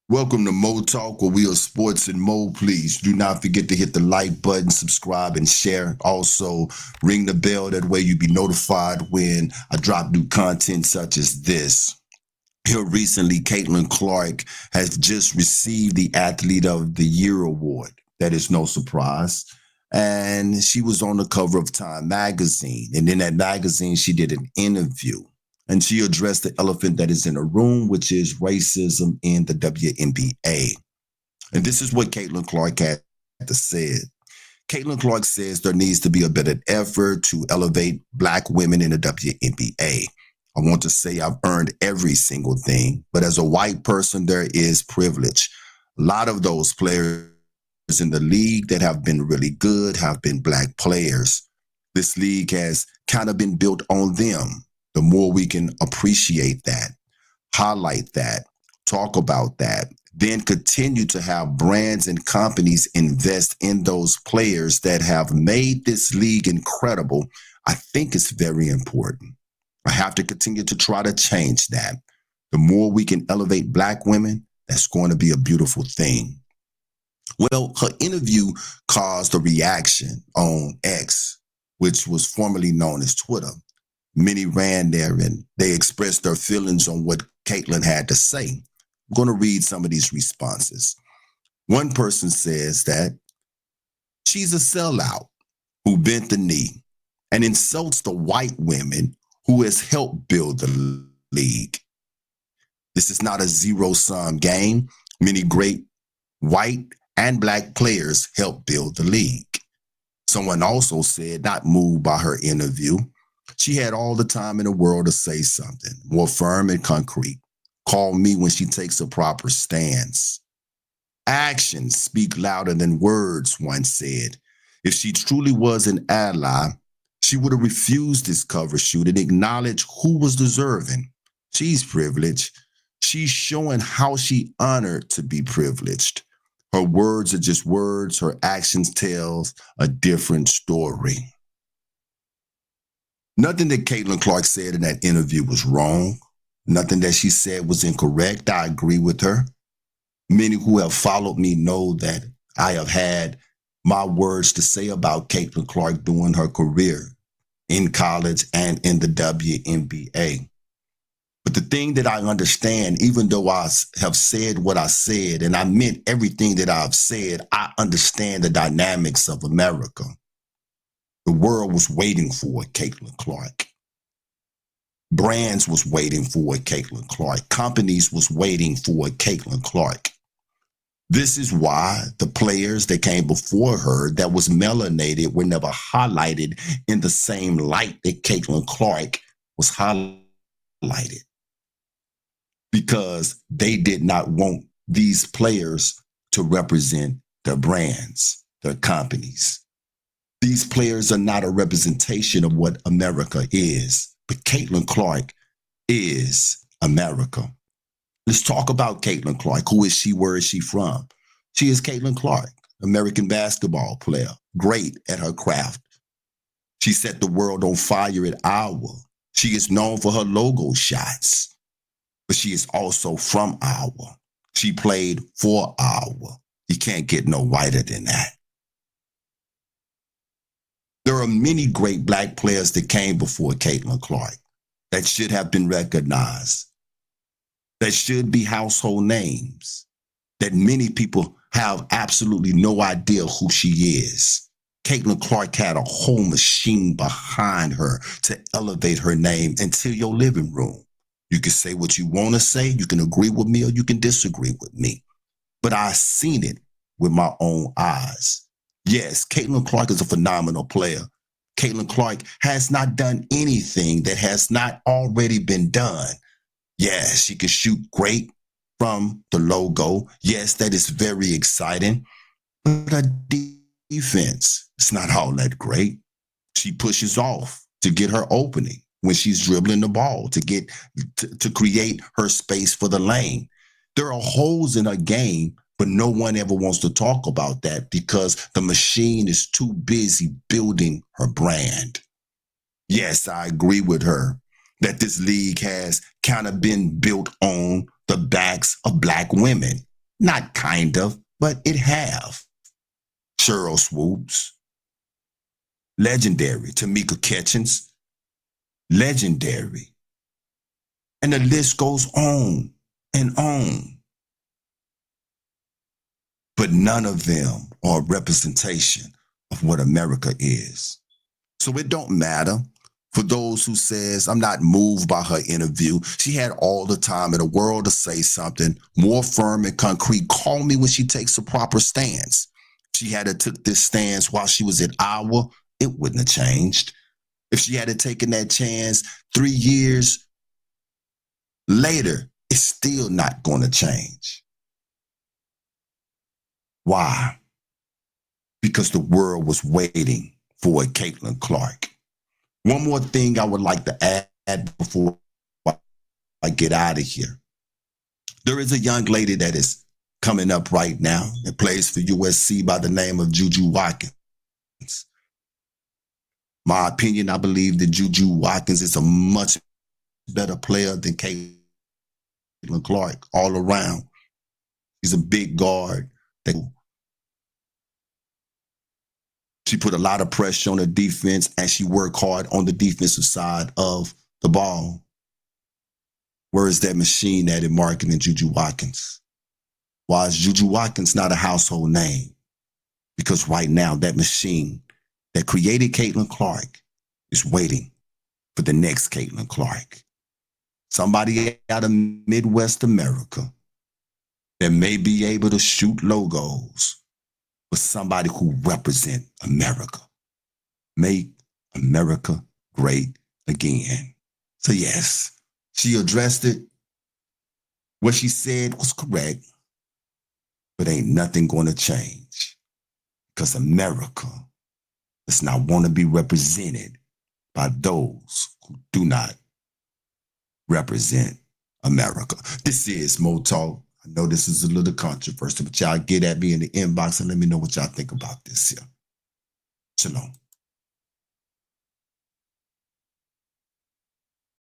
Welcome to Mo Talk, where we are sports and Mo. Please do not forget to hit the like button, subscribe, and share. Also, ring the bell. That way you'll be notified when I drop new content such as this. Here recently, Caitlin Clark has just received the Athlete of the Year award. That is no surprise. And she was on the cover of Time magazine. And in that magazine, she did an interview and she addressed the elephant that is in the room, which is racism in the WNBA. And this is what Caitlin Clark had to say. Caitlin Clark says there needs to be a better effort to elevate Black women in the WNBA. I want to say I've earned every single thing, but as a white person, there is privilege. A lot of those players in the league that have been really good have been Black players. This league has kind of been built on them. The more we can appreciate that, highlight that, talk about that, then continue to have brands and companies invest in those players that have made this league incredible, I think it's very important. I have to continue to try to change that. The more we can elevate Black women, that's going to be a beautiful thing. Well, her interview caused a reaction on X, which was formerly known as Twitter. Many ran there and they expressed their feelings on what Caitlin had to say. I'm going to read some of these responses. One person says that she's a sellout who bent the knee and insults the white women who has helped build the league. This is not a zero-sum game. Many great white and Black players helped build the league. Someone also said, not moved by her interview, she had all the time in the world to say something more firm and concrete. Call me when she takes a proper stance. Actions speak louder than words, one said. If she truly was an ally, she would have refused this cover shoot and acknowledged who was deserving. She's privileged. She's showing how she honored to be privileged. Her words are just words. Her actions tells a different story. Nothing that Caitlin Clark said in that interview was wrong. Nothing that she said was incorrect. I agree with her. Many who have followed me know that I have had my words to say about Caitlin Clark during her career in college and in the WNBA. But the thing that I understand, even though I have said what I said and I meant everything that I've said, I understand the dynamics of America. The world was waiting for Caitlin Clark. Brands was waiting for Caitlin Clark. Companies was waiting for Caitlin Clark. This is why the players that came before her that was melanated were never highlighted in the same light that Caitlin Clark was highlighted. Because they did not want these players to represent their brands, their companies. These players are not a representation of what America is, but Caitlin Clark is America. Let's talk about Caitlin Clark. Who is she? Where is she from? She is Caitlin Clark, American basketball player, great at her craft. She set the world on fire at Iowa. She is known for her logo shots, but she is also from Iowa. She played for Iowa. You can't get no whiter than that. There are many great Black players that came before Caitlin Clark that should have been recognized, that should be household names, that many people have absolutely no idea who she is. Caitlin Clark had a whole machine behind her to elevate her name into your living room. You can say what you want to say, you can agree with me or you can disagree with me. But I've seen it with my own eyes. Yes, Caitlin Clark is a phenomenal player. Caitlin Clark has not done anything that has not already been done. Yes, she can shoot great from the logo. Yes, that is very exciting. But her defense is not all that great. She pushes off to get her opening when she's dribbling the ball to create her space for the lane. There are holes in her game, but no one ever wants to talk about that because the machine is too busy building her brand. Yes, I agree with her that this league has kind of been built on the backs of Black women. Not kind of, but it have. Sheryl Swoopes, legendary. Tamika Catchings, legendary. And the list goes on and on. But none of them are a representation of what America is. So it don't matter for those who says, I'm not moved by her interview. She had all the time in the world to say something more firm and concrete. Call me when she takes a proper stance. If she had to took this stance while she was at Iowa, it wouldn't have changed. If she had taken that chance 3 years later, it's still not going to change. Why? Because the world was waiting for a Caitlin Clark. One more thing I would like to add before I get out of here. There is a young lady that is coming up right now that plays for USC by the name of Juju Watkins. My opinion, I believe that Juju Watkins is a much better player than Caitlin Clark all around. He's a big guard. She put a lot of pressure on the defense, and she worked hard on the defensive side of the ball. Where is that machine at in marketing Juju Watkins? Why is Juju Watkins not a household name? Because right now, that machine that created Caitlin Clark is waiting for the next Caitlin Clark. Somebody out of Midwest America that may be able to shoot logos with somebody who represent America. Make America great again. So yes, she addressed it. What she said was correct, but ain't nothing going to change because America does not want to be represented by those who do not represent America. This is Mo Talk. I know this is a little controversial, but y'all get at me in the inbox and let me know what y'all think about this here. Shalom.